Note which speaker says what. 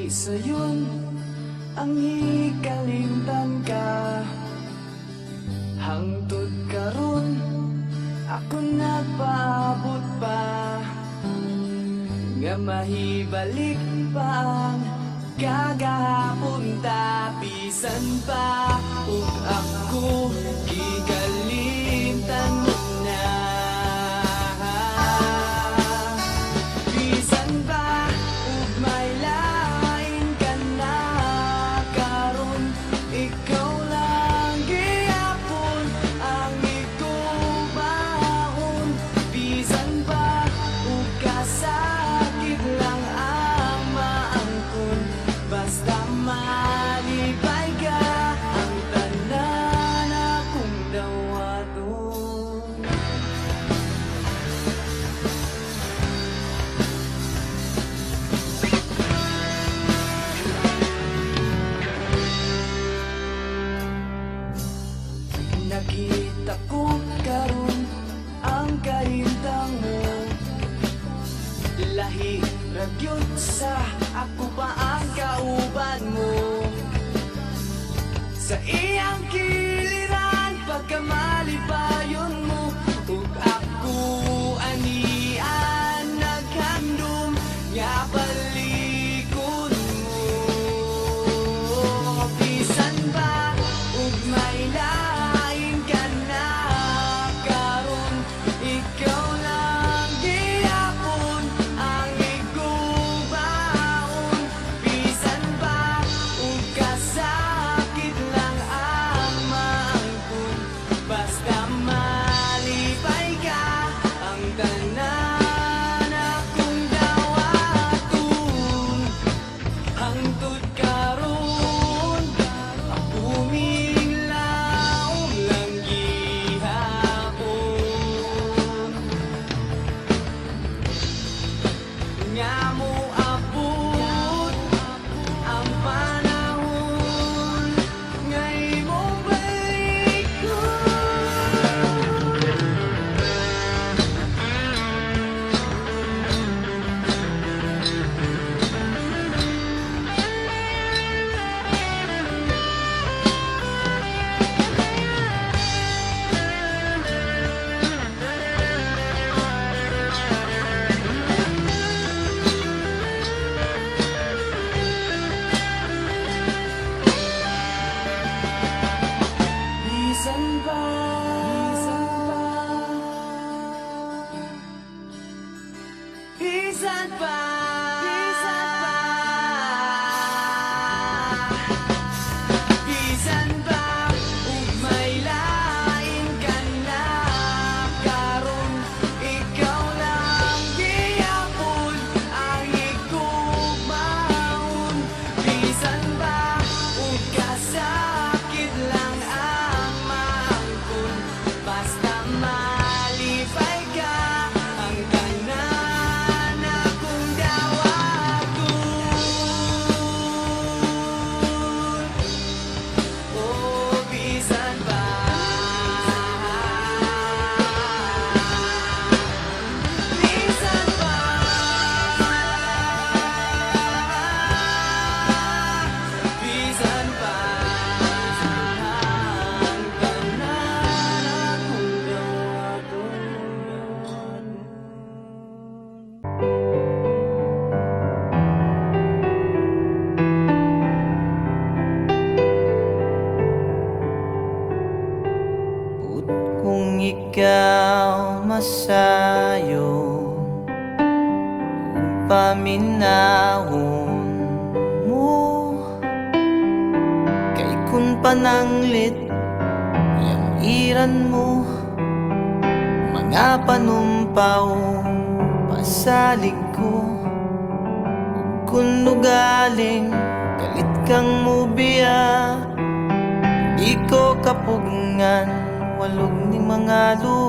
Speaker 1: sayon ang ikalimtan ka. Hangtod karon ako nagpaabot pa, nga mahibalik pa ang kagahapon ta. Bisan pa ug ako gikalimtan mo na. Bisan pa ug may lain ka na karon, ikaw lang gihapon ang igubaon. Bisan pa ug kasakit lang ang maangkon, basta malipay ka ang tanan akong dawaton. Nakita ko karon ang kahintang mo, lahi ragyod sa ako pa ang kauban mo. Sa iyang kiliran pagkamalipayon mo, ug ako anian naghandom nga balikon mo. Bisan ba ug may lain ka na karon, ikaw lang gihapon ang igubaon. Bisan ba ug kasakit lang ang maangkon, basta malipay ka ang tanan akong dawaton. Hangtod karon ako minglaom lang gihapon, nga moabot ang panahon nga imong balikon. Bisan pa, bisan pa, bisan pa ug may lain ka na karon, ikaw lang gihapon ang igubaon. Bisan pa ug kasakit lang ang maangkon, basta malipay ka ang tanan akong dawaton. Oh, bisan pa, bisan pa, bisan pa ang tanan akong dawaton.
Speaker 2: Ut kung ikaw masayo, paminahon mo, kay kun pananglit yang iran mo, mga panumpaw pasalig ko. Ug kun nugaling galit kang mubiya, di ko kapugngan walog ni mga luha.